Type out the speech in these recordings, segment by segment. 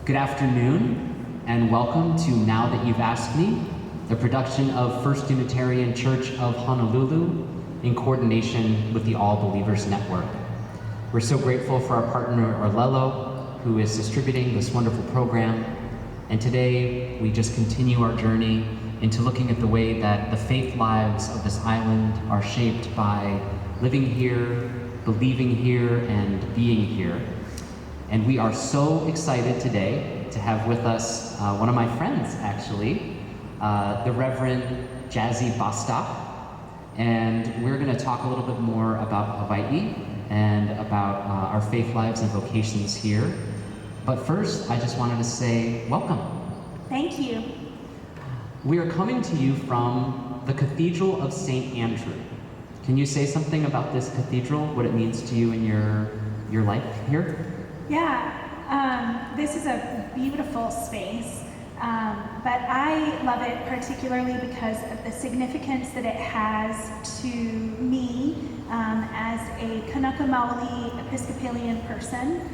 Good afternoon, and welcome to Now That You've Asked Me, the production of First Unitarian Church of Honolulu in coordination with the All Believers Network. We're so grateful for our partner Orlello, who is distributing this wonderful program. And today, we just continue our journey into looking at the way that the faith lives of this island are shaped by living here, believing here, and being here. And we are so excited today to have with us one of my friends, actually, the Reverend Jazzy Bostock. And we're going to talk a little bit more about Hawaii and about our faith lives and vocations here. But first, I just wanted to say welcome. Thank you. We are coming to you from the Cathedral of St Andrew. Can you say something about this cathedral, what it means to you in your life here? Yeah, this is a beautiful space, but I love it particularly because of the significance that it has to me as a Kanaka Maoli Episcopalian person.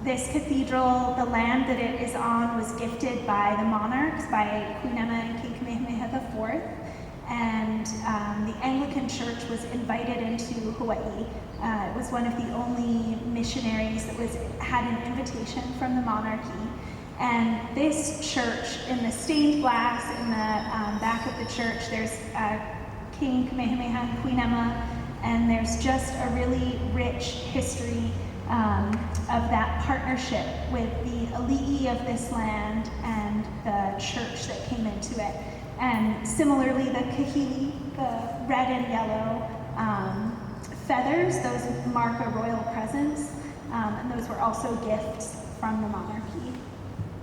This cathedral, the land that it is on, was gifted by the monarchs, by Queen Emma and King Kamehameha IV, and the Anglican Church was invited into Hawaii. It was one of the only missionaries that had an invitation from the monarchy. And this church, in the stained glass in the back of the church, there's King Kamehameha and Queen Emma, and there's just a really rich history of that partnership with the ali'i of this land and the church that came into it. And similarly, the kahili, the red and yellow feathers, those mark a royal presence, and those were also gifts from the monarchy.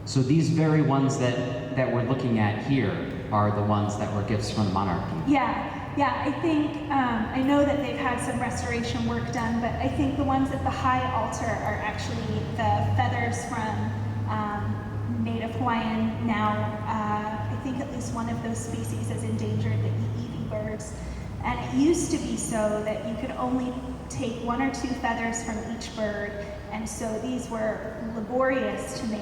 So these very ones that we're looking at here are the ones that were gifts from the monarchy? Yeah, I think, I know that they've had some restoration work done, but I think the ones at the high altar are actually the feathers from native Hawaiian. Now, I think at least one of those species is endangered, the i'iwi birds. And it used to be so that you could only take one or two feathers from each bird, and so these were laborious to make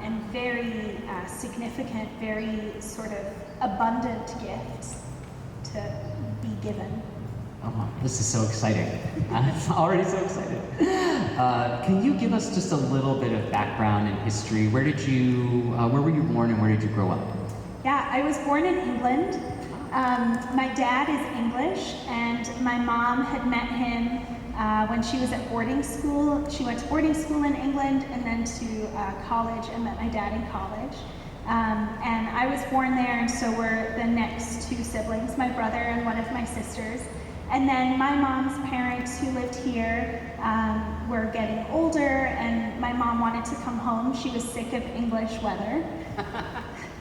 and very significant, very sort of abundant gifts to be given. Oh, this is so exciting. I'm already so excited. Can you give us just a little bit of background and history? Where were you born and where did you grow up? Yeah, I was born in England. My dad is English, and my mom had met him when she was at boarding school. She went to boarding school in England and then to college and met my dad in college. And I was born there, and so were the next two siblings, my brother and one of my sisters. And then my mom's parents, who lived here, were getting older, and my mom wanted to come home. She was sick of English weather.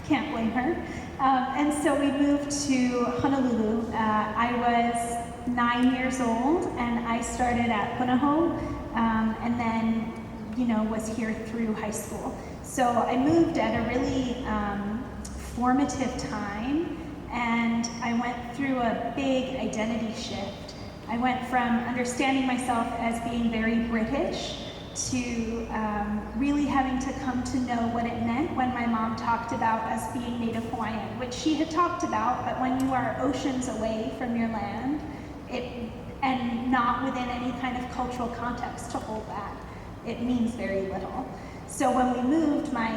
Can't blame her. And so we moved to Honolulu. I was 9 years old, and I started at Punahou, and then, was here through high school. So I moved at a really formative time, and I went through a big identity shift. I went from understanding myself as being very British to really having to come to know what it meant when my mom talked about us being Native Hawaiian, which she had talked about, but when you are oceans away from your land, and not within any kind of cultural context to hold that, it means very little. So when we moved, my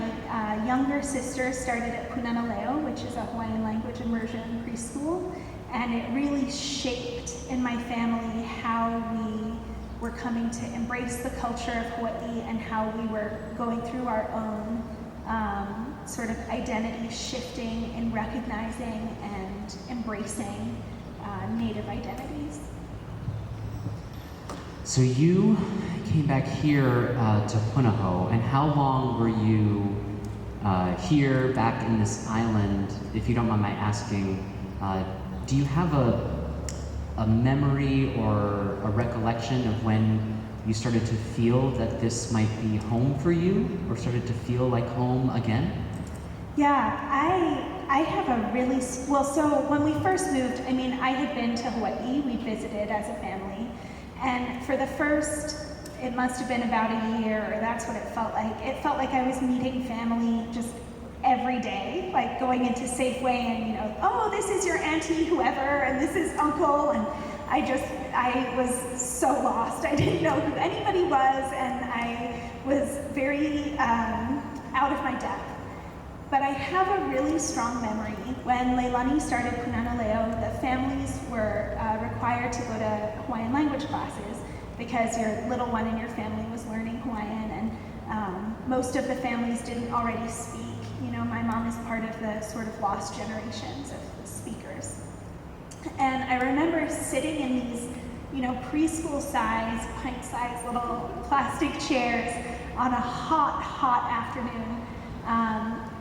younger sister started at Punanaleo, which is a Hawaiian language immersion preschool, and it really shaped in my family how we were coming to embrace the culture of Hawaii and how we were going through our own sort of identity shifting and recognizing and embracing Native identities. So you came back here to Punahou, and how long were you here back in this island? If you don't mind my asking, do you have a memory or a recollection of when you started to feel that this might be home for you, or started to feel like home again? Yeah, I have a really, so when we first moved, I had been to Hawaii, we visited as a family, and for the first it must have been about a year, or that's what it felt like. It felt like I was meeting family just every day, like going into Safeway and, oh, this is your auntie whoever, and this is uncle, and I was so lost. I didn't know who anybody was, and I was very out of my depth. But I have a really strong memory. When Leilani started Punana Leo, the families were required to go to Hawaiian language classes because your little one in your family was learning Hawaiian, and most of the families didn't already speak. My mom is part of the sort of lost generations of speakers. And I remember sitting in these, preschool-sized, pint-sized little plastic chairs on a hot, hot afternoon,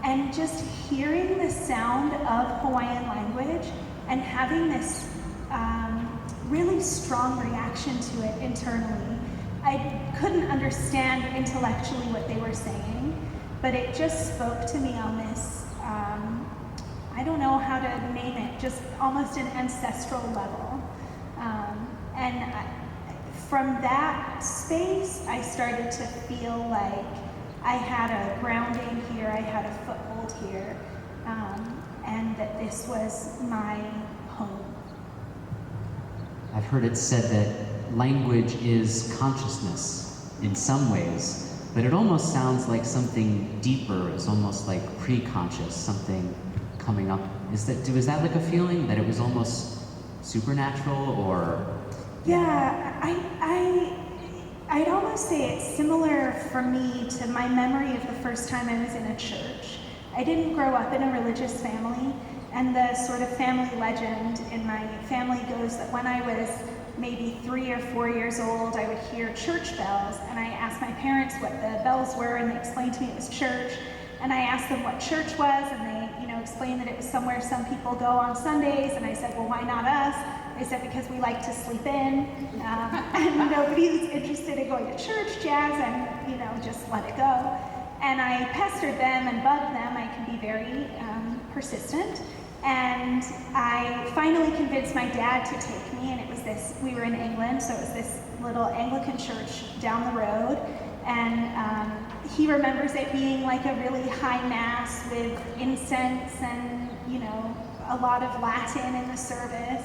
and just hearing the sound of Hawaiian language and having this really strong reaction to it internally. I couldn't understand intellectually what they were saying, but it just spoke to me on this, I don't know how to name it, just almost an ancestral level. From that space, I started to feel like I had a grounding here, I had a foothold here, and that this was my home. I've heard it said that language is consciousness in some ways, but it almost sounds like something deeper. It's almost like pre-conscious, something coming up. Was that like a feeling that it was almost supernatural, or? Yeah, I'd almost say it's similar for me to my memory of the first time I was in a church. I didn't grow up in a religious family, and the sort of family legend in my family goes that when I was maybe 3 or 4 years old, I would hear church bells, and I asked my parents what the bells were, and they explained to me it was church. And I asked them what church was, and they, explained that it was somewhere some people go on Sundays, and I said, well, why not us? They said, because we like to sleep in, and nobody's interested in going to church, Jazz, and, just let it go. And I pestered them and bugged them. I can be very persistent. And I finally convinced my dad to take me, and it was we were in England, so it was this little Anglican church down the road, and he remembers it being like a really high mass with incense and, a lot of Latin in the service.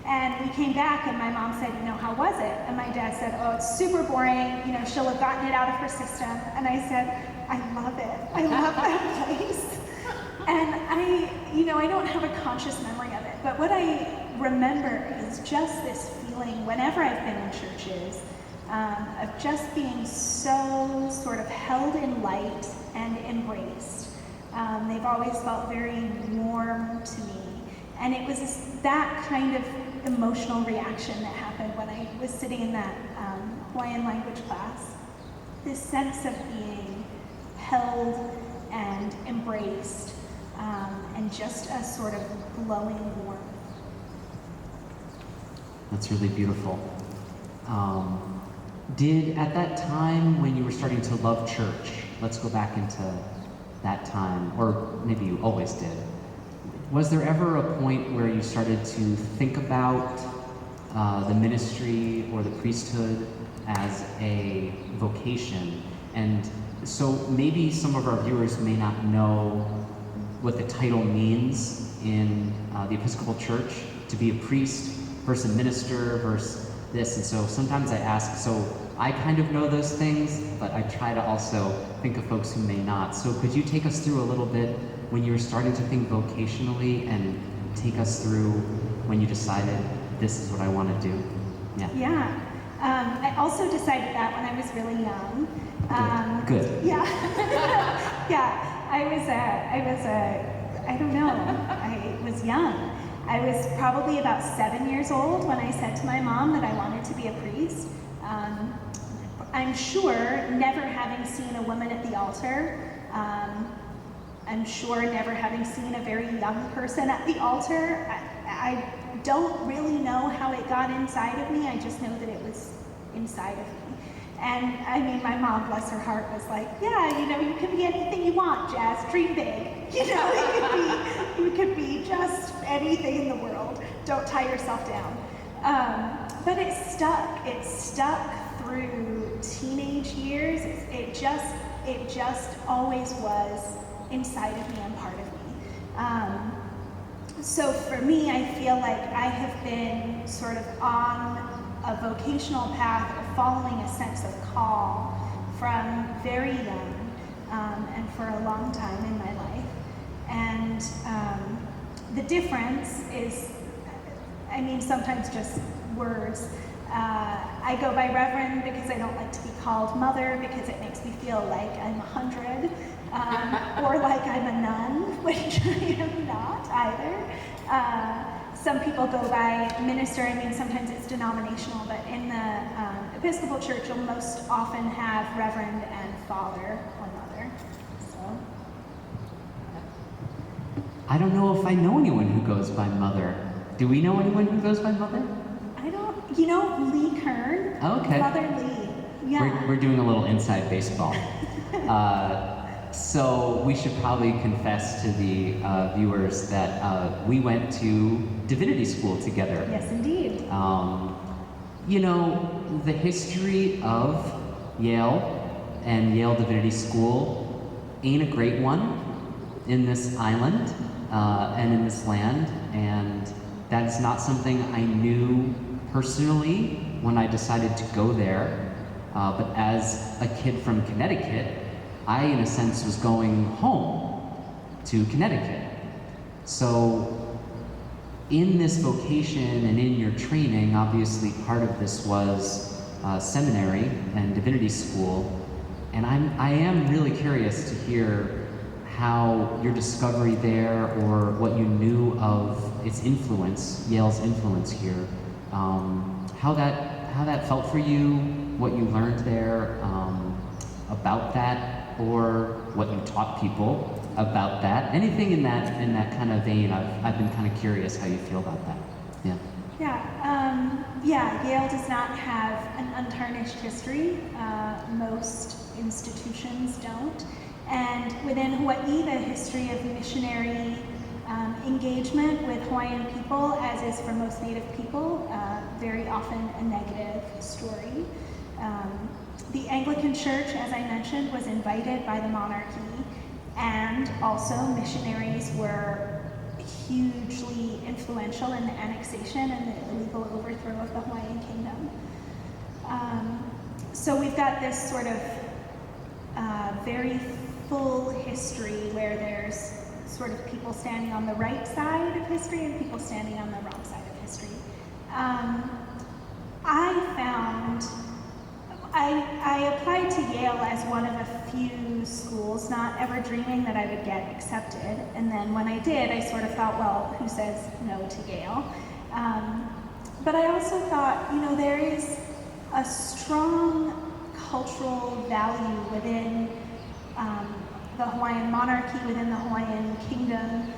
And we came back, and my mom said, how was it? And my dad said, oh, it's super boring, she'll have gotten it out of her system. And I said, I love it. I love that place. And I don't have a conscious memory of it, but what I remember is just this feeling whenever I've been in churches of just being so sort of held in light and embraced. They've always felt very warm to me. And it was that kind of emotional reaction that happened when I was sitting in that Hawaiian language class. This sense of being held and embraced, and just a sort of glowing warmth. That's really beautiful. Did at that time when you were starting to love church, let's go back into that time, or maybe you always did, was there ever a point where you started to think about the ministry or the priesthood as a vocation? And so maybe some of our viewers may not know what the title means in the Episcopal Church, to be a priest versus a minister versus this. And so sometimes I ask, so I kind of know those things, but I try to also think of folks who may not. So could you take us through a little bit when you were starting to think vocationally, and take us through when you decided this is what I want to do? Yeah. I also decided that when I was really young. Good. Yeah. Yeah. I don't know. I was young. I was probably about 7 years old when I said to my mom that I wanted to be a priest. I'm sure never having seen a woman at the altar, I'm sure never having seen a very young person at the altar. I don't really know how it got inside of me. I just know that it was inside of me. And I mean, my mom, bless her heart, was like, yeah, you can be anything you want, Jazz, dream big. You could be just anything in the world. Don't tie yourself down. But it stuck through teenage years, it just always was inside of me and part of me. So for me, I feel like I have been sort of on a vocational path of following a sense of call from very young, and for a long time in my life. And the difference is, I mean, sometimes just words. I go by Reverend because I don't like to be called Mother because it makes me feel like I'm 100, or like I'm a nun, which I am not either. Some people go by minister. I mean, sometimes it's denominational, but in the Episcopal Church, you'll most often have Reverend and Father or Mother. So. I don't know if I know anyone who goes by Mother. Do we know anyone who goes by Mother? I don't, you know, Lee Kern. Oh, okay. Mother Lee. Yeah. We're doing a little inside baseball. So we should probably confess to the viewers that we went to Divinity School together. Yes, indeed. You know, the history of Yale and Yale Divinity School ain't a great one in this island and in this land, and that's not something I knew personally when I decided to go there. But as a kid from Connecticut, I, in a sense, was going home to Connecticut. So in this vocation and in your training, obviously part of this was seminary and divinity school. And I am really curious to hear how your discovery there, or what you knew of its influence, Yale's influence here, how that felt for you, what you learned there about that, or what you taught people about that. Anything in that kind of vein. I've been kind of curious how you feel about that. Yeah. Yeah, Yale does not have an untarnished history. Most institutions don't. And within Hawaii, the history of missionary engagement with Hawaiian people, as is for most Native people, very often a negative story. The Anglican Church, as I mentioned, was invited by the monarchy, and also missionaries were hugely influential in the annexation and the illegal overthrow of the Hawaiian Kingdom. So we've got this sort of very full history where there's sort of people standing on the right side of history and people standing on the wrong side of history. I applied to Yale as one of a few schools, not ever dreaming that I would get accepted. And then when I did, I sort of thought, well, who says no to Yale? But I also thought, you know, there is a strong cultural value within the Hawaiian monarchy, within the Hawaiian kingdom,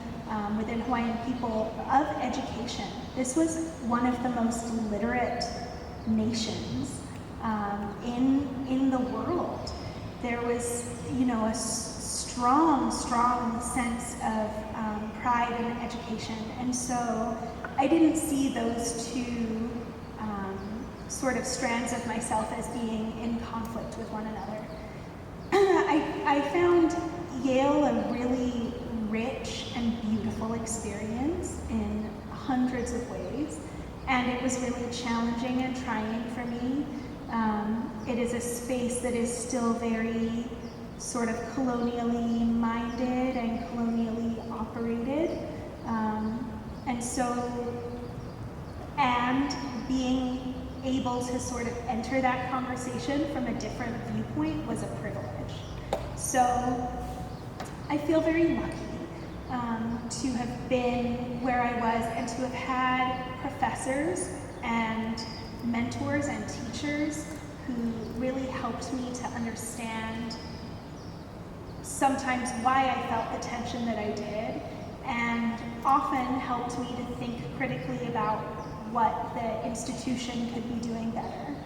within Hawaiian people, of education. This was one of the most literate nations in the world. There was, you know, a strong sense of pride in education, and so I didn't see those two sort of strands of myself as being in conflict with one another. I found Yale a really rich and beautiful experience in hundreds of ways, and it was really challenging and trying for me. It is a space that is still very sort of colonially minded and colonially operated, and being able to sort of enter that conversation from a different viewpoint was a privilege. So I feel very lucky to have been where I was and to have had professors and mentors and teachers who really helped me to understand sometimes why I felt the tension that I did, and often helped me to think critically about what the institution could be doing better.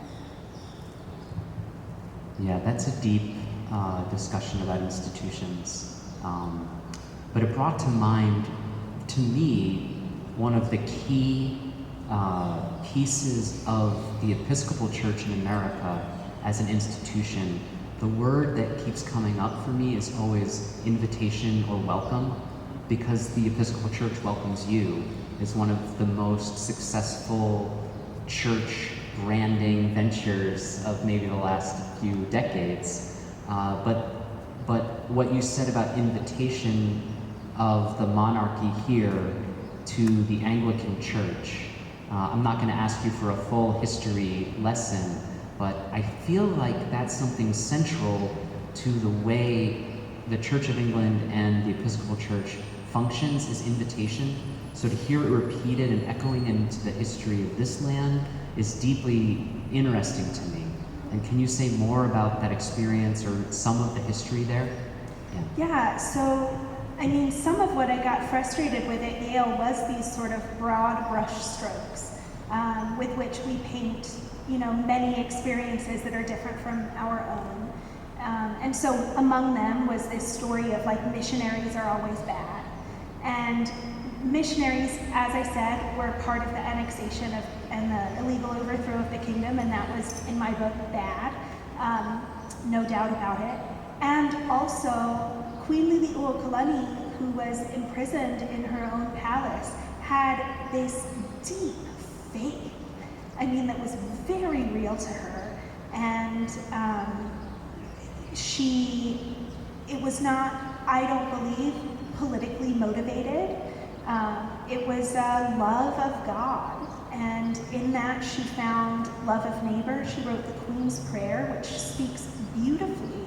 Yeah, that's a deep discussion about institutions. But it brought to mind, to me, one of the key pieces of the Episcopal Church in America as an institution, the word that keeps coming up for me is always invitation or welcome, because the Episcopal Church welcomes you. Is one of the most successful church branding ventures of maybe the last few decades. But what you said about invitation of the monarchy here to the Anglican Church, I'm not going to ask you for a full history lesson, but I feel like that's something central to the way the Church of England and the Episcopal Church functions, is invitation. So to hear it repeated and echoing into the history of this land is deeply interesting to me. And can you say more about that experience or some of the history there? Yeah, so I mean, some of what I got frustrated with at Yale was these sort of broad brush strokes with which we paint, many experiences that are different from our own. And so among them was this story of like missionaries are always bad. And missionaries, as I said, were part of the annexation of and the illegal overthrow of the kingdom, and that was, in my book, bad, no doubt about it. And also, Queen Liliuokalani, who was imprisoned in her own palace, had this deep faith, that was very real to her. And it was not, I don't believe, politically motivated. It was a love of God. And in that she found love of neighbor. She wrote the Queen's Prayer, which speaks beautifully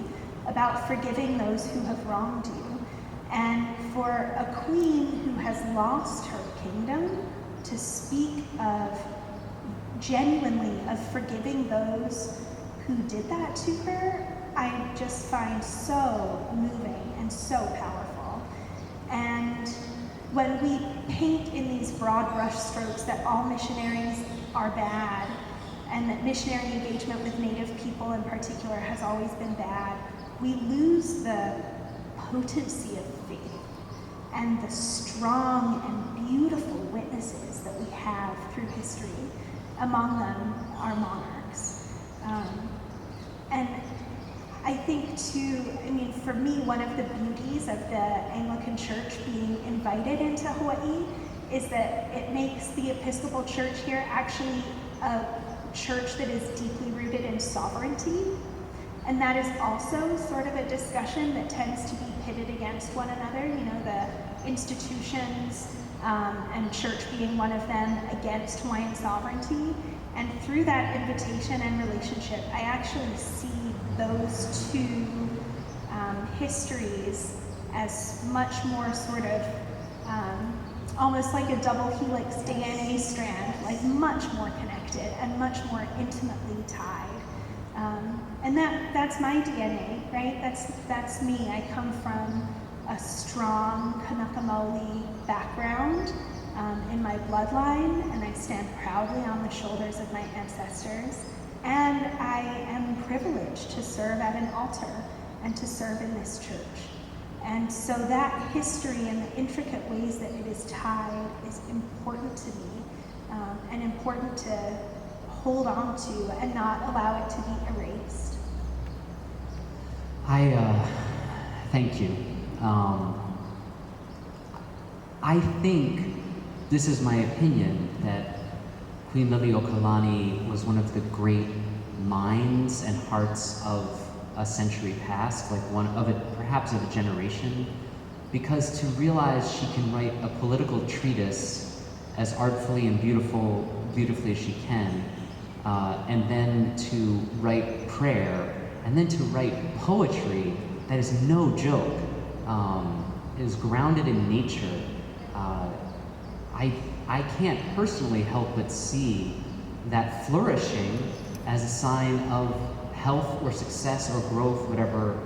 about forgiving those who have wronged you. And for a queen who has lost her kingdom to speak of genuinely of forgiving those who did that to her, I just find so moving and so powerful. And when we paint in these broad brush strokes that all missionaries are bad, and that missionary engagement with Native people in particular has always been bad, we lose the potency of faith and the strong and beautiful witnesses that we have through history, among them our monarchs. And I think too, for me, one of the beauties of the Anglican Church being invited into Hawaii is that it makes the Episcopal Church here actually a church that is deeply rooted in sovereignty. And that is also sort of a discussion that tends to be pitted against one another, the institutions and church being one of them against Hawaiian sovereignty. And through that invitation and relationship, I actually see those two histories as much more sort of almost like a double helix DNA strand, like much more connected and much more intimately tied. And that's my DNA, right? That's me. I come from a strong Kanaka Maoli background in my bloodline, and I stand proudly on the shoulders of my ancestors. And I am privileged to serve at an altar and to serve in this church. And so that history and the intricate ways that it is tied is important to me, and important to hold on to and not allow it to be erased. Thank you. I think, this is my opinion, that Queen Liliuokalani was one of the great minds and hearts of a century past, like one of it, perhaps of a generation, because to realize she can write a political treatise as artfully and beautifully as she can, and then to write prayer, and then to write poetry that is no joke, is grounded in nature. I can't personally help but see that flourishing as a sign of health or success or growth, whatever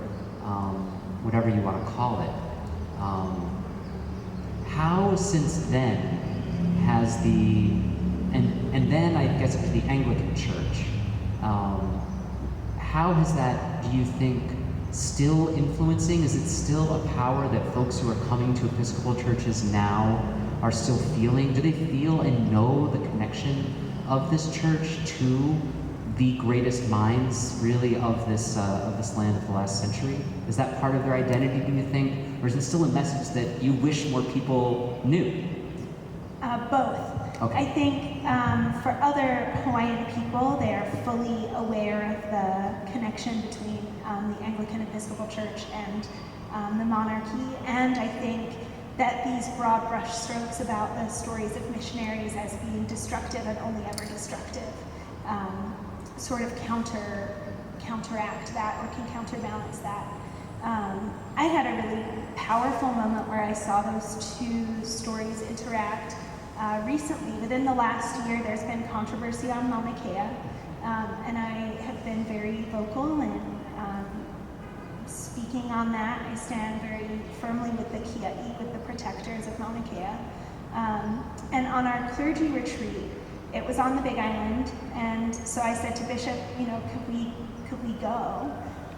you want to call it. How since then has and then I guess the Anglican Church, how has that, do you think, still influencing? Is it still a power that folks who are coming to Episcopal churches now are still feeling? Do they feel and know the connection of this church to the greatest minds, really, of this land of the last century? Is that part of their identity, do you think? Or is it still a message that you wish more people knew? Both. Okay. I think for other Hawaiian people, they are fully aware of the connection between the Anglican Episcopal Church and the monarchy, and I think that these broad brush strokes about the stories of missionaries as being destructive and only ever destructive sort of counteract that, or can counterbalance that. I had a really powerful moment where I saw those two stories interact recently. Within the last year, there's been controversy on Mauna Kea, and I have been very vocal in speaking on that. I stand very firmly with the Kia'i, with the protectors of Mauna Kea. And on our clergy retreat, it was on the Big Island, and so I said to Bishop, could we go?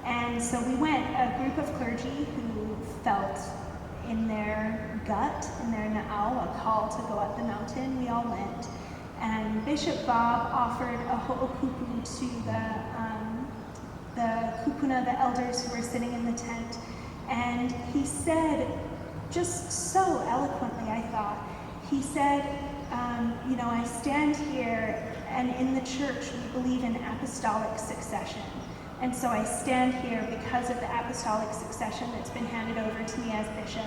And so we went, a group of clergy who felt in their gut, in their na'au, a call to go up the mountain. We all went. And Bishop Bob offered a ho'okupu to the kupuna, the elders who were sitting in the tent. And he said, just so eloquently, I thought, he said, I stand here, and in the church we believe in apostolic succession. And so I stand here because of the apostolic succession that's been handed over to me as bishop.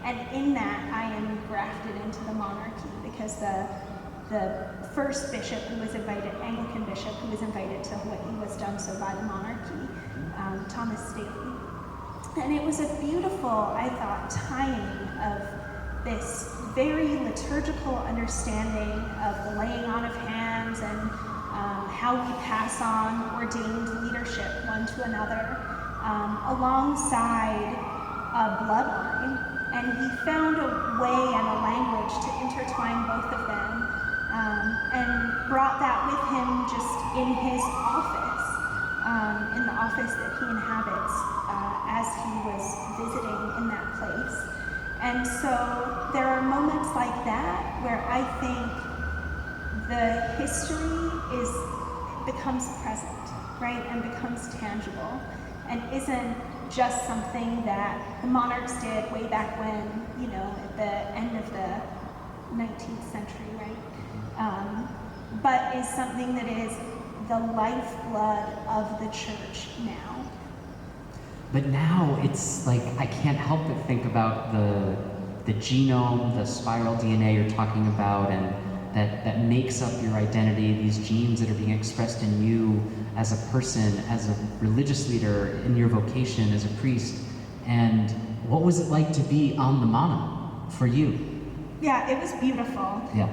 And in that, I am grafted into the monarchy, because the first bishop who was invited, Anglican bishop who was invited to Hawaii, was done so by the monarchy, Thomas Staley. And it was a beautiful, I thought, tying of this very liturgical understanding of the laying on of hands and how we pass on ordained leadership one to another, alongside a bloodline. And he found a way and a language to intertwine both of them, and brought that with him just in his office, in the office that he inhabits, as he was visiting in that place. And so there are moments like that where I think the history becomes present, right, and becomes tangible, and isn't just something that the monarchs did way back when, at the end of the 19th century, right? But is something that is the lifeblood of the church now. But now it's like, I can't help but think about the genome, the spiral DNA you're talking about, and that makes up your identity, these genes that are being expressed in you as a person, as a religious leader, in your vocation as a priest. And what was it like to be on the Mauna for you? Yeah, it was beautiful. Yeah.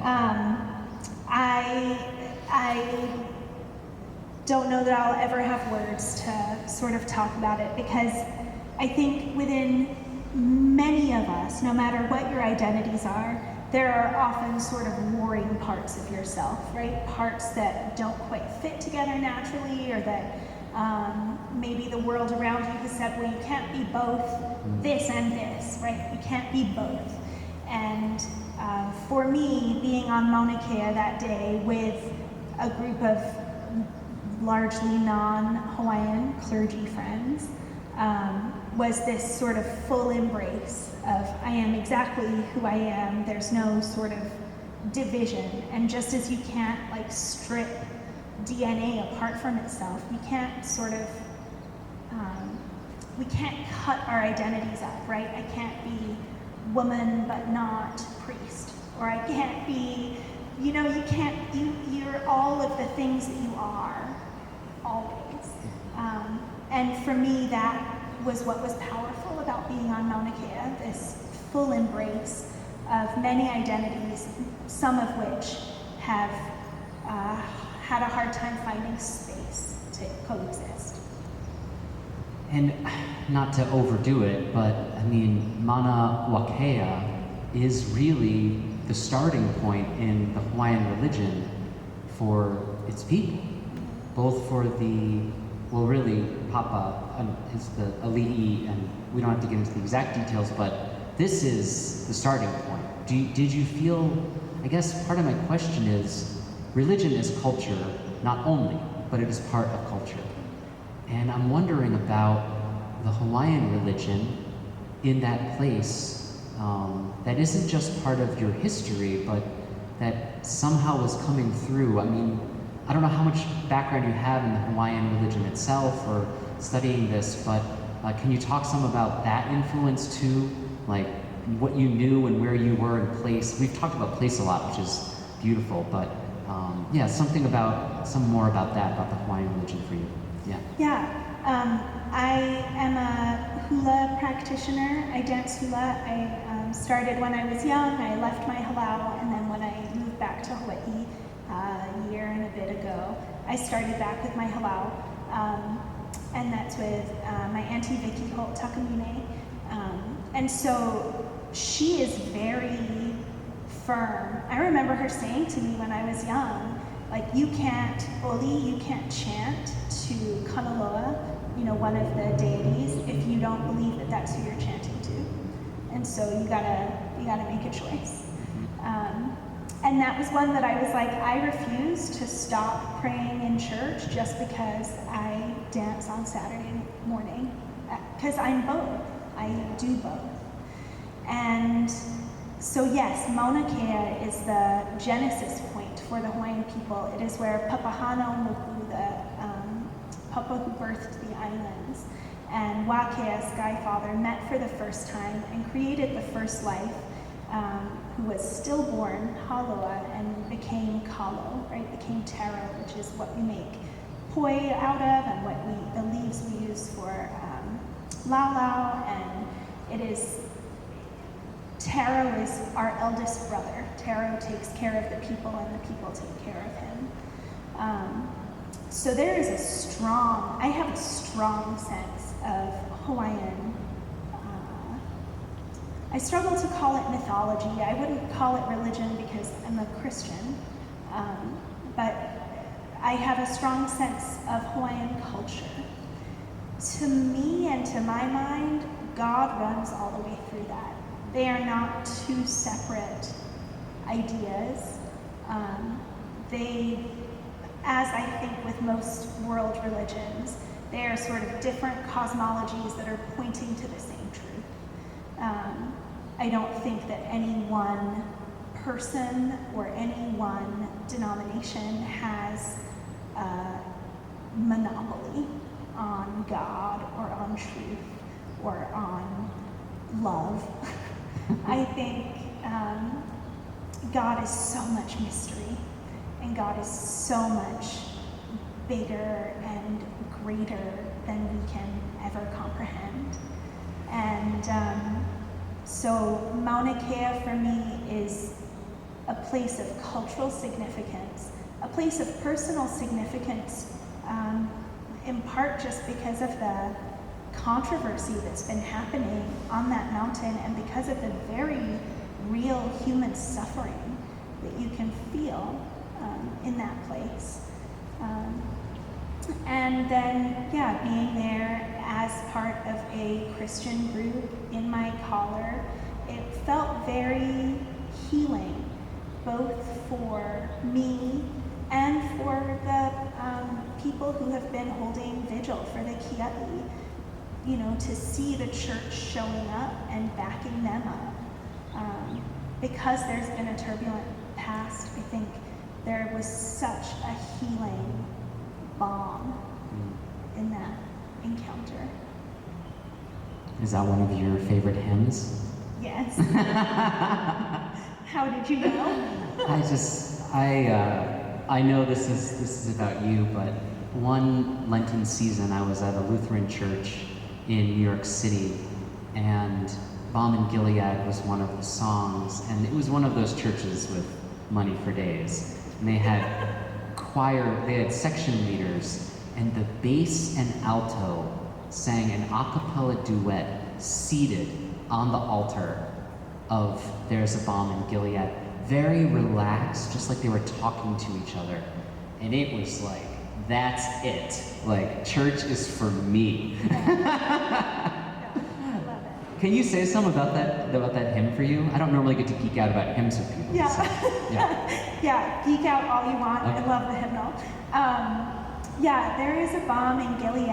I don't know that I'll ever have words to sort of talk about it, because I think within many of us, no matter what your identities are, there are often sort of warring parts of yourself, right? Parts that don't quite fit together naturally, or that maybe the world around you has said, well, you can't be both this and this, right? You can't be both. And for me, being on Mauna Kea that day with a group of largely non-Hawaiian clergy friends, was this sort of full embrace of, I am exactly who I am, there's no sort of division. And just as you can't strip DNA apart from itself, you can't sort of, we can't cut our identities up, right? I can't be woman but not priest, or I can't be, you're all of the things that you are, always. And for me, that was what was powerful about being on Mauna Kea, this full embrace of many identities, some of which have had a hard time finding space to coexist. And not to overdo it, but I mean, Mauna Kea is really the starting point in the Hawaiian religion for its people, both for the, well, really, Papa is the ali'i, and we don't have to get into the exact details, but this is the starting point. Did you feel, I guess part of my question is, religion is culture, not only, but it is part of culture. And I'm wondering about the Hawaiian religion in that place that isn't just part of your history, but that somehow was coming through. I mean, I don't know how much background you have in the Hawaiian religion itself or studying this, but can you talk some about that influence too? Like what you knew and where you were in place. We've talked about place a lot, which is beautiful, but yeah, some more about that, about the Hawaiian religion for you. Yeah. Yeah. I am a hula practitioner. I dance hula. I started when I was young. I left my halau, and then when I moved back to Hawaii a year and a bit ago, I started back with my halau, and that's with my auntie Vicky Holt Takamine. And so she is very firm. I remember her saying to me when I was young, like, you can't chant to Kanaloa, one of the deities, if you don't believe that that's who you're chanting to. And so you gotta make a choice. And that was one that I was like, I refuse to stop praying in church just because I dance on Saturday morning, because I'm both. I do both. And so yes, Mauna Kea is the genesis point for the Hawaiian people. It is where Papahana Moku, the Papa who birthed the islands, and Wakea, Sky Father, met for the first time and created the first life, who was stillborn, Haloa, and became Kalo, right? Became taro, which is what we make poi out of, and the leaves we use for laulau, and it is, Taro is our eldest brother. Taro takes care of the people, and the people take care of him. So there is I have a strong sense of Hawaiian, I struggle to call it mythology. I wouldn't call it religion because I'm a Christian, but I have a strong sense of Hawaiian culture. To me and to my mind, God runs all the way through that. They are not two separate ideas. As I think with most world religions, they are sort of different cosmologies that are pointing to the same truth. I don't think that any one person or any one denomination has a monopoly on God or on truth or on love. I think God is so much mystery, and God is so much bigger and greater than we can ever comprehend. And so Mauna Kea for me is a place of cultural significance, a place of personal significance, in part just because of the controversy that's been happening on that mountain, and because of the very real human suffering that you can feel in that place. And then, yeah, being there as part of a Christian group in my collar, it felt very healing, both for me and for the people who have been holding vigil for the Kia'i, to see the church showing up and backing them up. Because there's been a turbulent past, I think there was such a healing balm in that encounter. Is that one of your favorite hymns? Yes. How did you know? I know this is about you, but one Lenten season I was at a Lutheran church in New York City, and Balm and Gilead was one of the songs, and it was one of those churches with money for days. And they had they had section leaders, and the bass and alto sang an a cappella duet seated on the altar of There's a Balm in Gilead, very relaxed, just like they were talking to each other. And it was like, that's it. Like, church is for me. Can you say something about that hymn for you? I don't normally get to geek out about hymns with people. Yeah. So, yeah. Yeah, geek out all you want. Okay. I love the hymnal. Yeah, there is a balm in Gilead.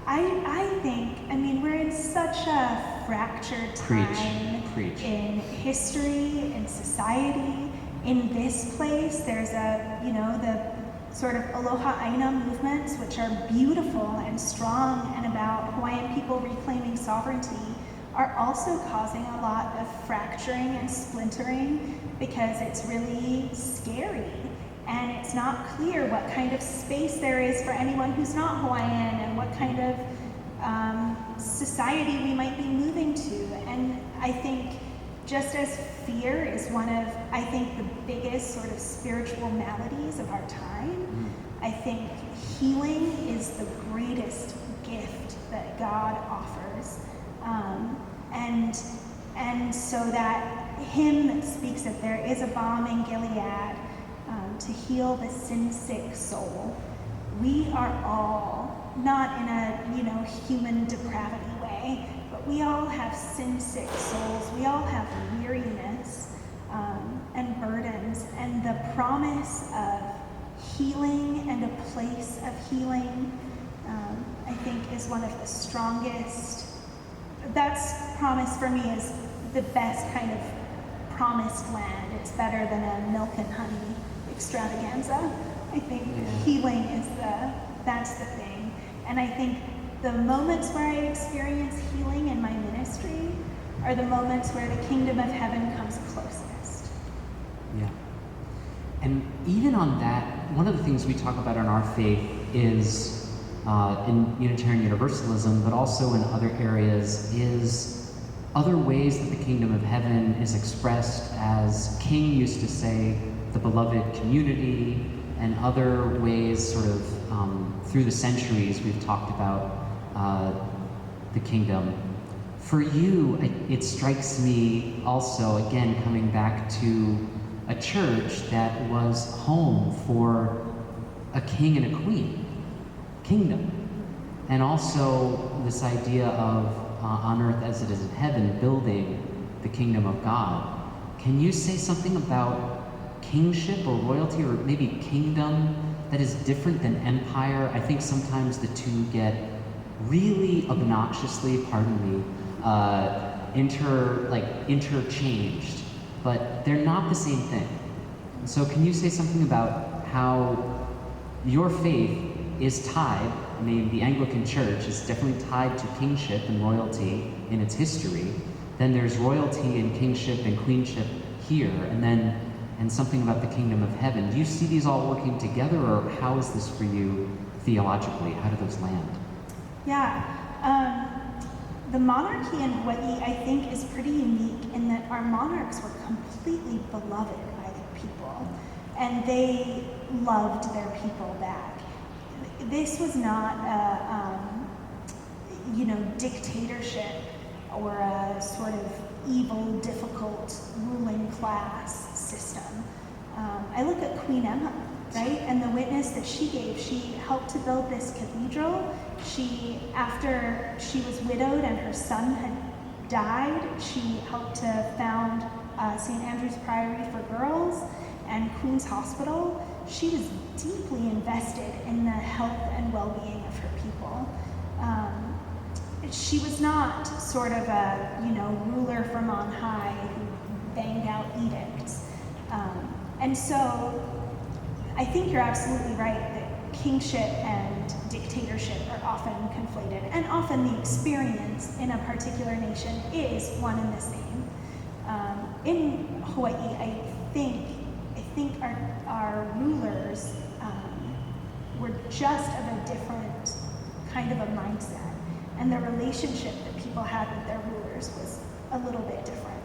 I think, I mean, we're in such a fractured time Preach. in history, in society, in this place. There's the sort of Aloha Aina movements, which are beautiful and strong and about Hawaiian people reclaiming sovereignty, are also causing a lot of fracturing and splintering because it's really scary. And it's not clear what kind of space there is for anyone who's not Hawaiian and what kind of society we might be moving to. And I think just as fear is one of, I think, the biggest sort of spiritual maladies of our time, I think healing is the greatest gift that God offers. And so that hymn speaks of there is a balm in Gilead to heal the sin-sick soul. We are all, not in a human depravity way, but we all have sin-sick souls. We all have weariness and burdens, and the promise of healing and a place of healing, I think, is one of the strongest. That's promise for me is the best kind of promised land. It's better than a milk and honey extravaganza. I think healing is that's the thing. And I think the moments where I experience healing in my ministry are the moments where the kingdom of heaven comes closest. Yeah. And even on that, one of the things we talk about in our faith is in Unitarian Universalism, but also in other areas, is other ways that the kingdom of heaven is expressed, as King used to say, the beloved community, and other ways sort of through the centuries we've talked about the kingdom. For you, it strikes me also, again, coming back to a church that was home for a king and a queen, kingdom. And also this idea of on earth as it is in heaven, building the kingdom of God. Can you say something about kingship or royalty, or maybe kingdom, that is different than empire? I think sometimes the two get really obnoxiously, pardon me, interchanged, but they're not the same thing. So can you say something about how your faith is tied? I mean, the Anglican Church is definitely tied to kingship and royalty in its history. Then there's royalty and kingship and queenship here, and something about the kingdom of heaven. Do you see these all working together, or how is this for you theologically? How do those land? Yeah, the monarchy in Hawaii, I think, is pretty unique in that our monarchs were completely beloved by their people, and they loved their people back. This was not a, dictatorship or a sort of evil, difficult ruling class system. I look at Queen Emma, right? And the witness that she gave. She helped to build this cathedral. After she was widowed and her son had died, she helped to found St. Andrew's Priory for Girls and Queen's Hospital. She was deeply invested in the health and well-being of her people. She was not sort of a, ruler from on high who banged out edicts. And so I think you're absolutely right that kingship and dictatorship are often conflated, and often the experience in a particular nation is one and the same. In Hawaii, I think our rulers were just of a different kind of a mindset, and the relationship that people had with their rulers was a little bit different.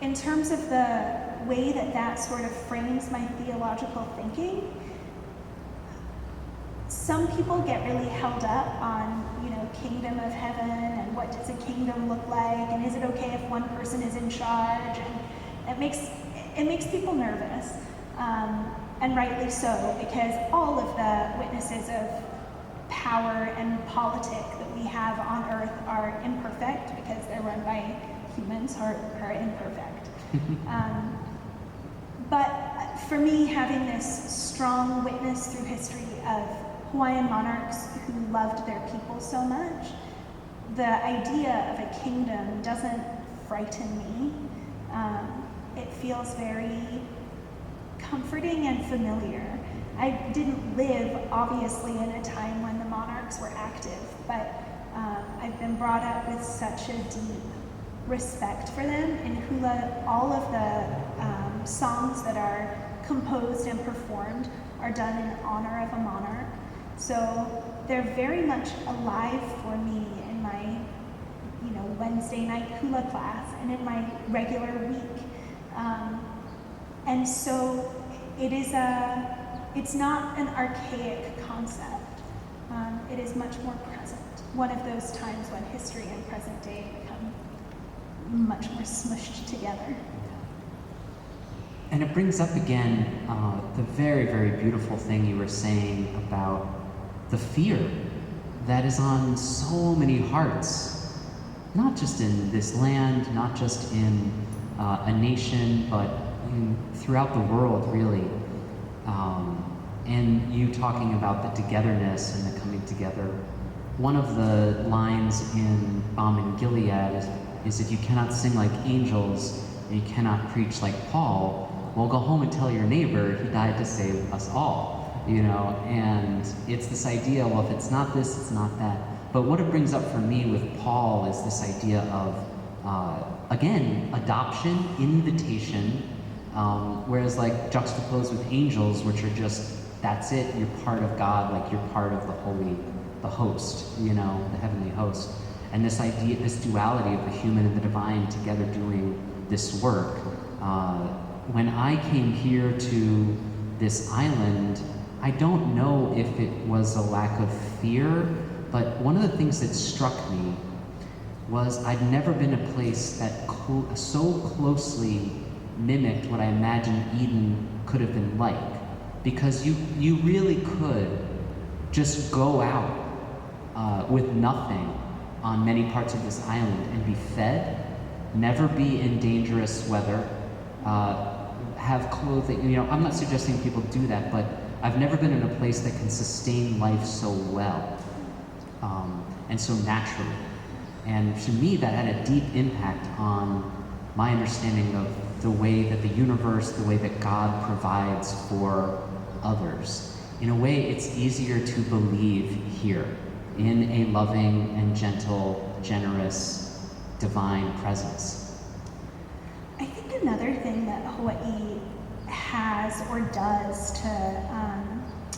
In terms of the way that sort of frames my theological thinking, some people get really held up on, kingdom of heaven, and what does a kingdom look like, and is it okay if one person is in charge, and it makes people nervous, and rightly so, because all of the witnesses of power and politic that we have on earth are imperfect because they're run by humans who are imperfect. But for me, having this strong witness through history of Hawaiian monarchs who loved their people so much, the idea of a kingdom doesn't frighten me. It feels very comforting and familiar. I didn't live, obviously, in a time when the monarchs were active, but I've been brought up with such a deep respect for them. In hula, all of the songs that are composed and performed are done in honor of a monarch. So they're very much alive for me in my, Wednesday night hula class and in my regular week. And so it's not an archaic concept. It is much more present. One of those times when history and present day become much more smushed together. And it brings up again the very, very beautiful thing you were saying about the fear that is on so many hearts, not just in this land, not just in a nation, but throughout the world, really. And you talking about the togetherness and the coming together. One of the lines in Balm and Gilead is if you cannot sing like angels and you cannot preach like Paul, well, go home and tell your neighbor he died to save us all, and it's this idea, well, if it's not this, it's not that. But what it brings up for me with Paul is this idea of, again, adoption, invitation, whereas like juxtaposed with angels, which are just, that's it, you're part of God, like you're part of the host, the heavenly host. And this idea, this duality of the human and the divine together doing this work. When I came here to this island, I don't know if it was a lack of fear, but one of the things that struck me was I'd never been a place that so closely mimicked what I imagined Eden could have been like. Because you really could just go out with nothing on many parts of this island and be fed, never be in dangerous weather, have clothing. I'm not suggesting people do that, but I've never been in a place that can sustain life so well and so naturally. And to me, that had a deep impact on my understanding of the way that the universe, the way that God provides for others. In a way, it's easier to believe here in a loving and gentle, generous, divine presence. I think another thing that Hawaii has or does to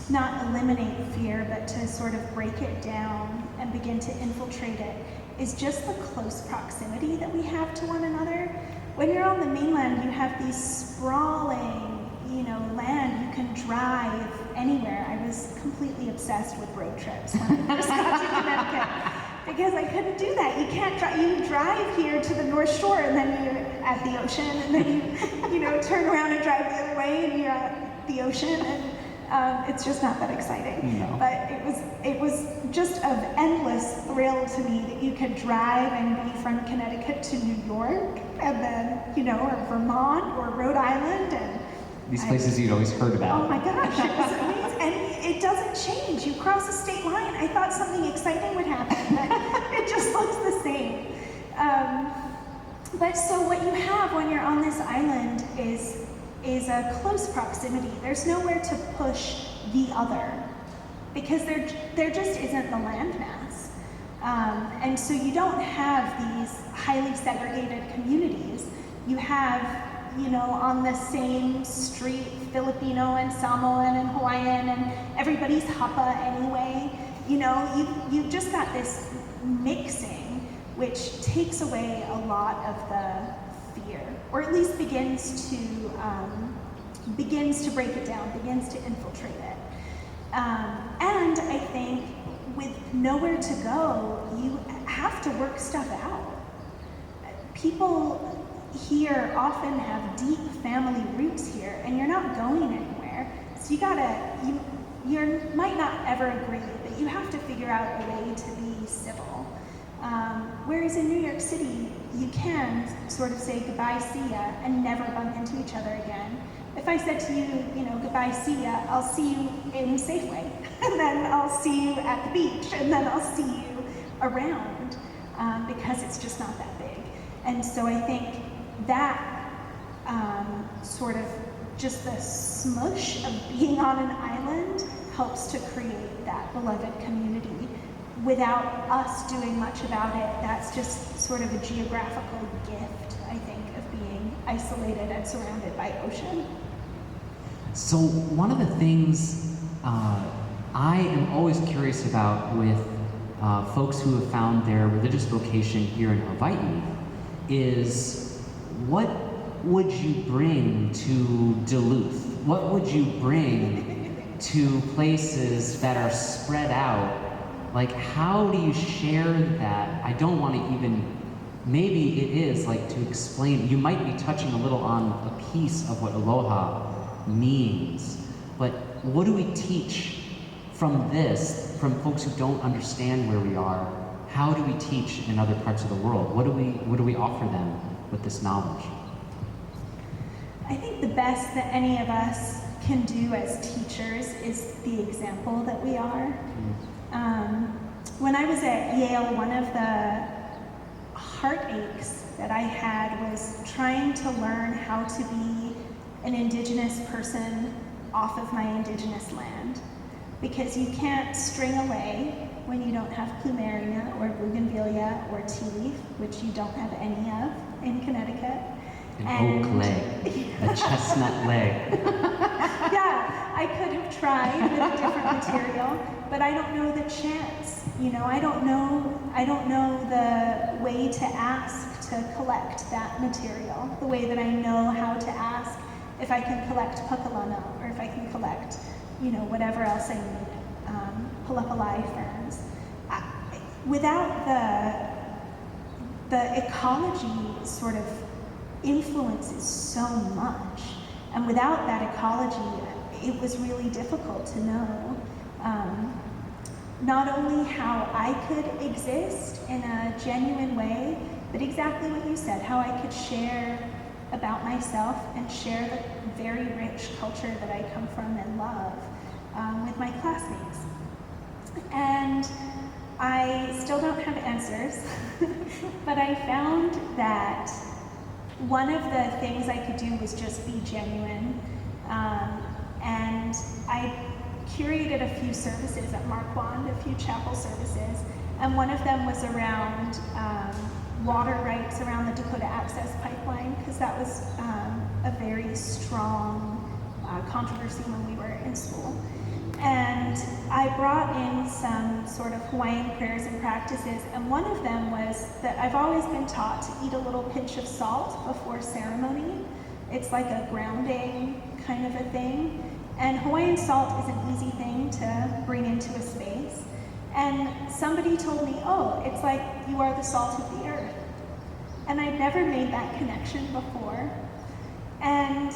not eliminate fear, but to sort of break it down and begin to infiltrate it is just the close proximity that we have to one another. When you're on the mainland, you have these sprawling, land. You can drive anywhere. I was completely obsessed with road trips when I first got to Connecticut because I couldn't do that. You can't drive. You drive here to the North Shore and then you're at the ocean, and then you turn around and drive the other way and you're at the ocean, and it's just not that exciting. No. But it was just of endless thrill to me that you could drive and be from Connecticut to New York, and then or Vermont or Rhode Island, and these places you'd always heard about. Oh my gosh, it was amazing. And it doesn't change. You cross a state line. I thought something exciting would happen, but it just looks the same. But so what you have when you're on this island is a close proximity. There's nowhere to push the other because there just isn't the landmass. And so you don't have these highly segregated communities. You have on the same street, Filipino and Samoan and Hawaiian, and everybody's hapa anyway. You've just got this mixing, which takes away a lot of the fear, or at least begins to break it down, begins to infiltrate it. And I think with nowhere to go, you have to work stuff out. People here often have deep family roots here, and you're not going anywhere. So you might not ever agree, but you have to figure out a way to be civil. Whereas in New York City, you can sort of say goodbye, see ya, and never bump into each other again. If I said to you, goodbye, see ya, I'll see you in Safeway, and then I'll see you at the beach, and then I'll see you around, because it's just not that big. And so I think that sort of just the smush of being on an island helps to create that beloved community without us doing much about it. That's just sort of a geographical gift, I think, of being isolated and surrounded by ocean. So one of the things I am always curious about with folks who have found their religious vocation here in Hawaii is, what would you bring to Duluth? What would you bring to places that are spread out? Like, how do you share that? I don't want to even, maybe it is like to explain, you might be touching a little on a piece of what aloha means, but what do we teach from this, from folks who don't understand where we are? How do we teach in other parts of the world? What do we offer them with this knowledge? I think the best that any of us can do as teachers is the example that we are. When I was at Yale, one of the heartaches that I had was trying to learn how to be an Indigenous person off of my Indigenous land. Because you can't string away when you don't have plumeria or bougainvillea or tea leaf, which you don't have any of in Connecticut. An oak leg, a chestnut leg. Yeah, I could have tried with a different material, but I don't know the chance. I don't know the way to ask to collect that material, the way that I know how to ask if I can collect pukalana, or if I can collect, whatever else I need, Palepalai ferns. Without the ecology sort of influences so much, and without that ecology, it was really difficult to know not only how I could exist in a genuine way, but exactly what you said, how I could share about myself and share the very rich culture that I come from and love with my classmates. And I still don't have answers, but I found that one of the things I could do was just be genuine. And I curated a few services at Marquand, a few chapel services, and one of them was around water rights around the Dakota Access Pipeline, because that was a very strong controversy when we were in school. And I brought in some sort of Hawaiian prayers and practices, and one of them was that I've always been taught to eat a little pinch of salt before ceremony. It's like a grounding kind of a thing. And Hawaiian salt is an easy thing to bring into a space. And somebody told me, oh, it's like you are the salt of the earth. And I'd never made that connection before. And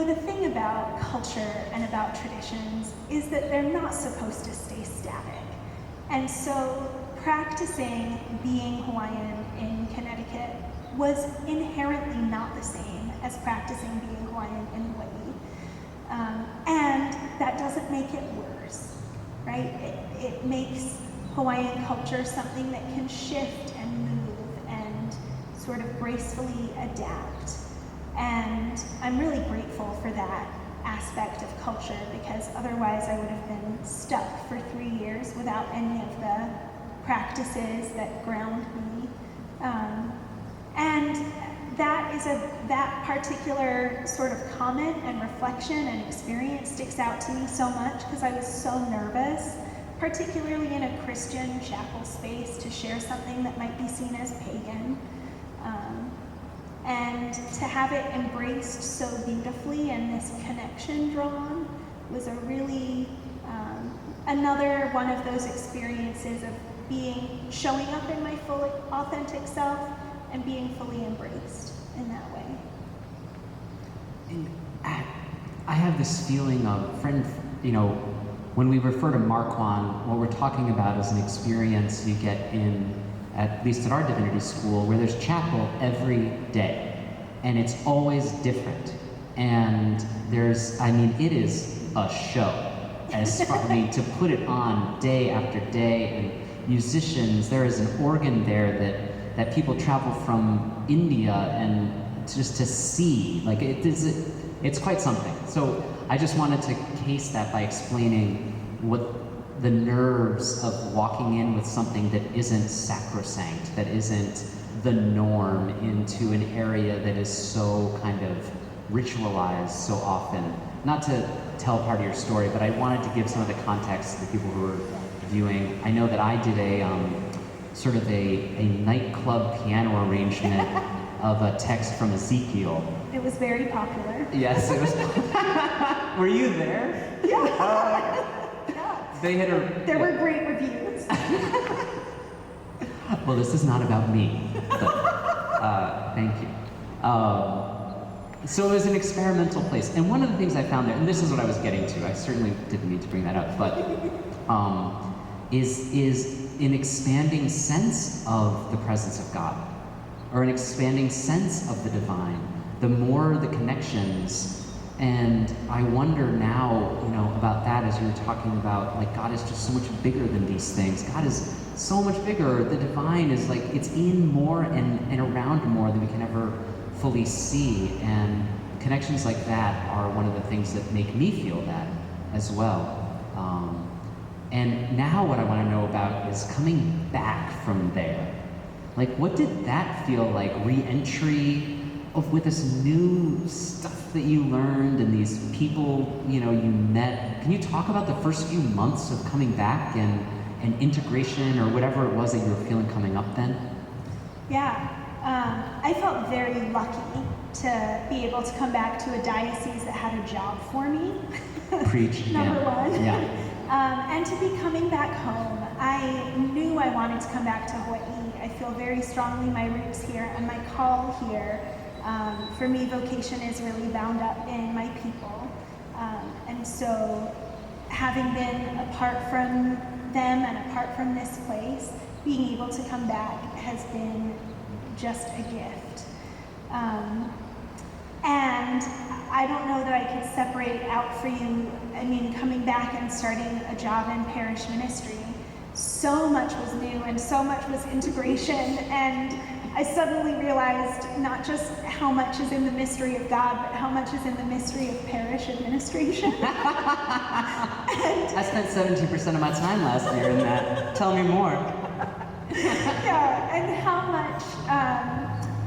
the thing about culture and about traditions is that they're not supposed to stay static. And so practicing being Hawaiian in Connecticut was inherently not the same as practicing being Hawaiian in Hawaii. And that doesn't make it worse, right? It makes Hawaiian culture something that can shift and move and sort of gracefully adapt. And I'm really grateful for that aspect of culture, because otherwise I would have been stuck for 3 years without any of the practices that ground me. And that particular sort of comment and reflection and experience sticks out to me so much, because I was so nervous, particularly in a Christian chapel space, to share something that might be seen as pagan. And to have it embraced so beautifully and this connection drawn was a really, another one of those experiences of showing up in my full authentic self and being fully embraced in that way. And I have this feeling of, when we refer to Marquand, what we're talking about is an experience you get at least at our divinity school, where there's chapel every day, and it's always different. And it is a show. To put it on day after day, and musicians, there is an organ there that people travel from India and just to see. Like, it's quite something. So I just wanted to case that by explaining what the nerves of walking in with something that isn't sacrosanct, that isn't the norm, into an area that is so kind of ritualized so often. Not to tell part of your story, but I wanted to give some of the context to the people who are viewing. I know that I did a sort of a nightclub piano arrangement of a text from Ezekiel. It was very popular. Yes, it was. Were you there? Yeah. Yeah. There were great reviews. Well, this is not about me, but thank you. So it was an experimental place, and one of the things I found there, and this is what I was getting to, I certainly didn't mean to bring that up, but is an expanding sense of the presence of God, or an expanding sense of the divine. The more the connections, and I wonder now, about that as you were talking about, like, God is just so much bigger than these things. God is so much bigger. The divine is like, it's in more and around more than we can ever fully see, and connections like that are one of the things that make me feel that as well. And now what I want to know about is coming back from there. Like, what did that feel like? Re-entry with this new stuff that you learned and these people, you met. Can you talk about the first few months of coming back and integration, or whatever it was that you were feeling coming up then? Yeah. I felt very lucky to be able to come back to a diocese that had a job for me. Preach. Number one. Yeah. And to be coming back home. I knew I wanted to come back to Hawaii. I feel very strongly my roots here and my call here. For me, vocation is really bound up in my people. And so having been apart from them and apart from this place, being able to come back has been just a gift. And I don't know that I could separate out for you, coming back and starting a job in parish ministry. So much was new and so much was integration, and I suddenly realized not just how much is in the mystery of God, but how much is in the mystery of parish administration. I spent 17% of my time last year in that. Tell me more. Yeah, and how much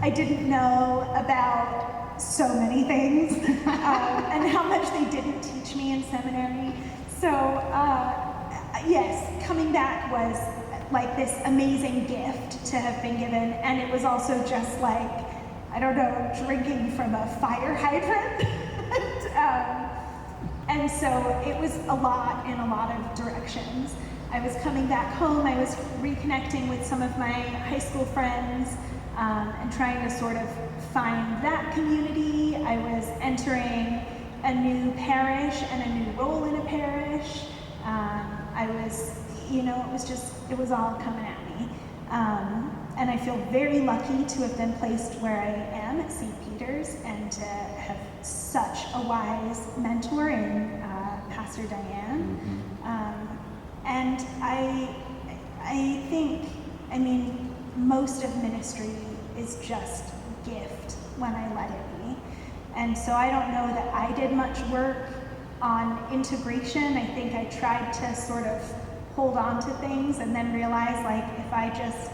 I didn't know about so many things, and how much they didn't teach me in seminary. So, yes, coming back was like this amazing gift to have been given, and it was also just like, I don't know, drinking from a fire hydrant. And so it was a lot in a lot of directions. I was coming back home, I was reconnecting with some of my high school friends, and trying to sort of find that community. I was entering a new parish and a new role in a parish. It was all coming at me. And I feel very lucky to have been placed where I am at St. Peter's and to have such a wise mentor in Pastor Diane. And I think, most of ministry is just gift when I let it be. And so I don't know that I did much work on integration. I think I tried to sort of hold on to things and then realize, like, if I just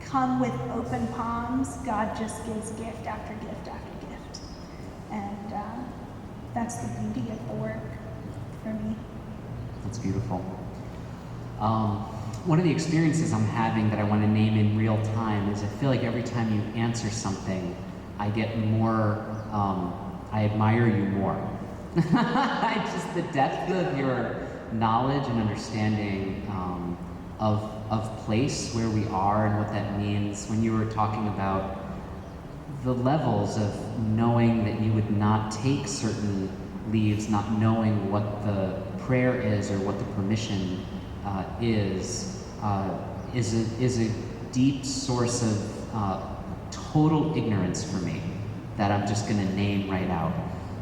come with open palms, God just gives gift after gift after gift. And that's the beauty of the work for me. That's beautiful. One of the experiences I'm having that I want to name in real time is I feel like every time you answer something, I get more, I admire you more. Just the depth of your knowledge and understanding of place, where we are and what that means. When you were talking about the levels of knowing that you would not take certain leaves, not knowing what the prayer is or what the permission is a deep source of total ignorance for me. that I'm just going to name right out.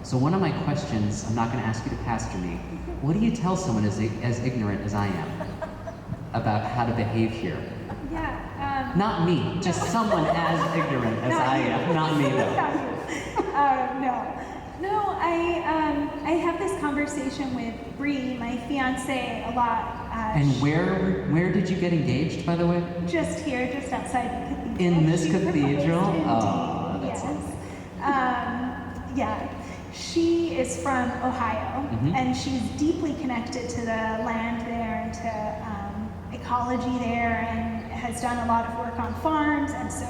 So one of my questions, I'm not going to ask you to pastor me. What do you tell someone as ignorant as I am about how to behave here? Yeah. Not me, just someone as ignorant as I am. Not me, though. No, I have this conversation with Bree, my fiance, a lot. And where did you get engaged, by the way? Just here, just outside the cathedral. In this cathedral? Oh, that's awesome. Yeah. She is from Ohio, and she's deeply connected to the land there and to ecology there, and has done a lot of work on farms, and so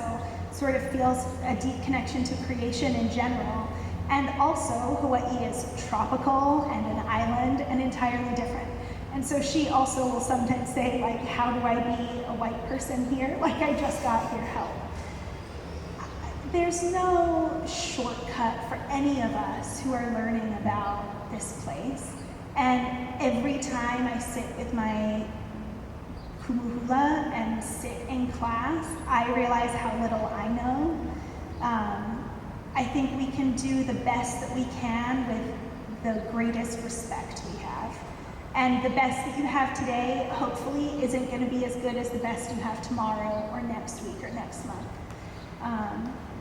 sort of feels a deep connection to creation in general. And also, Hawaii is tropical and an island and entirely different. And so she also will sometimes say, like, how do I be a white person here? Like, I just got here, help. There's no shortcut for any of us who are learning about this place. And every time I sit with my kumuhula and sit in class, I realize how little I know. I think we can do the best that we can with the greatest respect we have. And the best that you have today, hopefully, isn't going to be as good as the best you have tomorrow or next week or next month.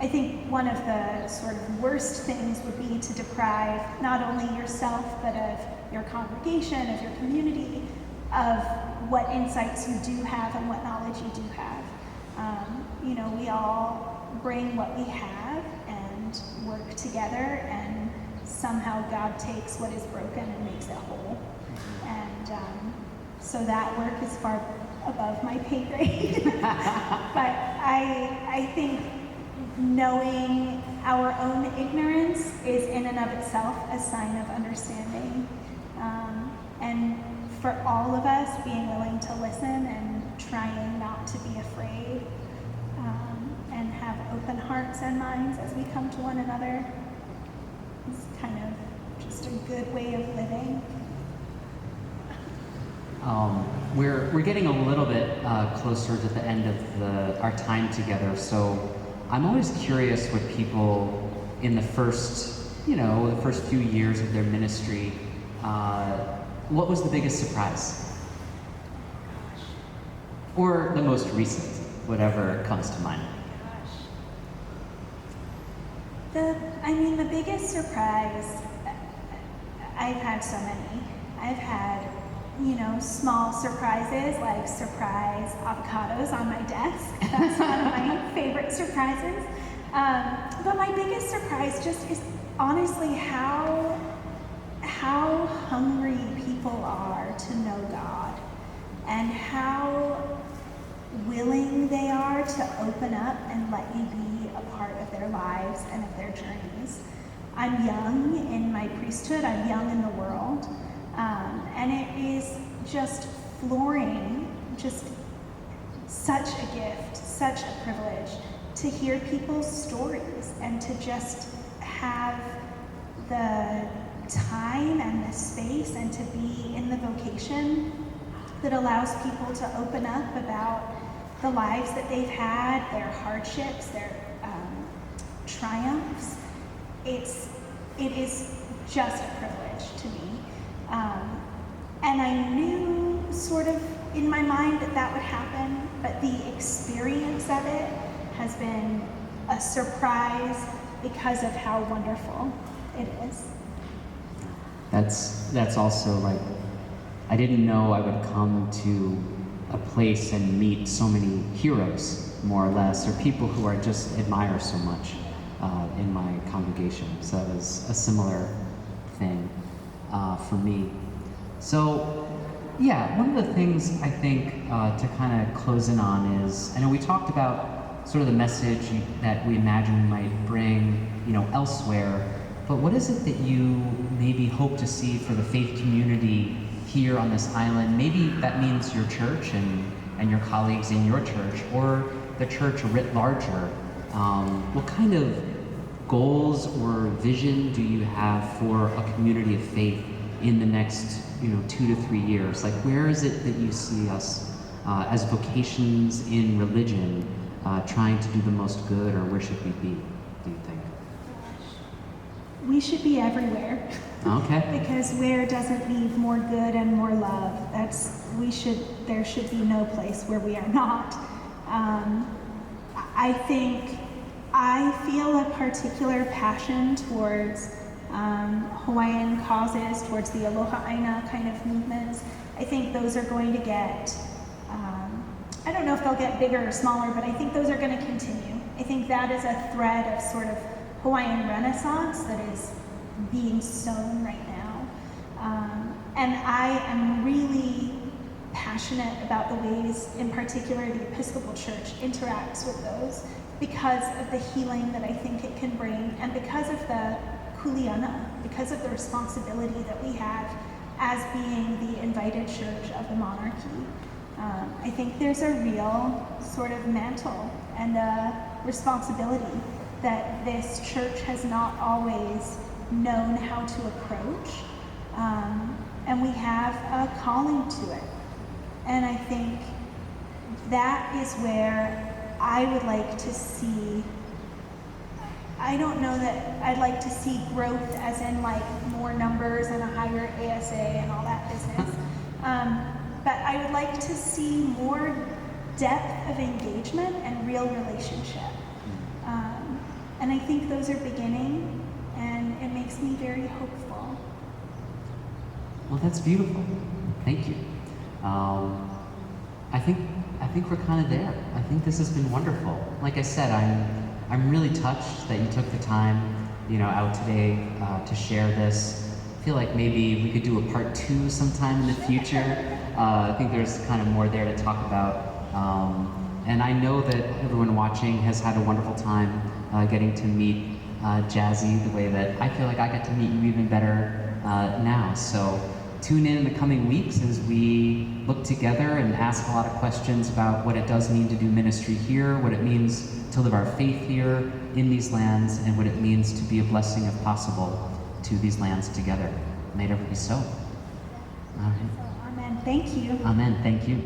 I think one of the sort of worst things would be to deprive not only yourself, but of your congregation, of your community, of what insights you do have and what knowledge you do have. We all bring what we have and work together, and somehow God takes what is broken and makes it whole. And so that work is far above my pay grade. But I think knowing our own ignorance is in and of itself a sign of understanding. And for all of us, being willing to listen and trying not to be afraid, and have open hearts and minds as we come to one another is kind of just a good way of living. We're getting a little bit closer to the end of our time together, so I'm always curious what people in the first few years of their ministry, what was the biggest surprise? Or the most recent, whatever comes to mind. The biggest surprise, I've had so many. I've had, small surprises, like surprise avocados on my desk. That's one of my favorite surprises. But my biggest surprise just is honestly how hungry people are to know God, and how willing they are to open up and let you be a part of their lives and of their journeys. I'm young in my priesthood, I'm young in the world, and it is just flooring, just such a gift, such a privilege to hear people's stories and to just have the time and the space and to be in the vocation that allows people to open up about the lives that they've had, their hardships, their triumphs. It is just a privilege to me. And I knew sort of in my mind that would happen, but the experience of it has been a surprise because of how wonderful it is. That's also like, I didn't know I would come to a place and meet so many heroes, more or less, or people who I just admire so much in my congregation. So that was a similar thing for me. So yeah, one of the things I think to kind of close in on is, I know we talked about sort of the message that we imagine we might bring, elsewhere, but what is it that you maybe hope to see for the faith community here on this island? Maybe that means your church and your colleagues in your church, or the church writ larger. What kind of goals or vision do you have for a community of faith in the next 2 to 3 years? Like, where is it that you see us as vocations in religion trying to do the most good, or where should we be, do you think? we should be everywhere. Okay. Because where doesn't need more good and more love? There should be no place where we are not. I think I feel a particular passion towards Hawaiian causes, towards the Aloha Aina kind of movements. I think those are going to get, I don't know if they'll get bigger or smaller, but I think those are going to continue. I think that is a thread of sort of Hawaiian Renaissance that is being sown right now. And I am really passionate about the ways, in particular, the Episcopal Church interacts with those because of the healing that I think it can bring, and because of the kuleana, because of the responsibility that we have as being the invited church of the monarchy. I think there's a real sort of mantle and a responsibility that this church has not always known how to approach, and we have a calling to it. And I think that is where I would like to see, I don't know that I'd like to see growth as in like more numbers and a higher ASA and all that business, but I would like to see more depth of engagement and real relationship. And I think those are beginning, and it makes me very hopeful. Well, that's beautiful. Thank you. I think we're kind of there. I think this has been wonderful. Like I said, I'm really touched that you took the time, out today to share this. I feel like maybe we could do a part 2 sometime in the future. I think there's kind of more there to talk about. And I know that everyone watching has had a wonderful time getting to meet Jazzy the way that I feel like I got to meet you even better now. So tune in the coming weeks as we look together and ask a lot of questions about what it does mean to do ministry here, what it means to live our faith here in these lands, and what it means to be a blessing, if possible, to these lands together. May it ever be so. All right. Amen. Thank you. Amen. Thank you.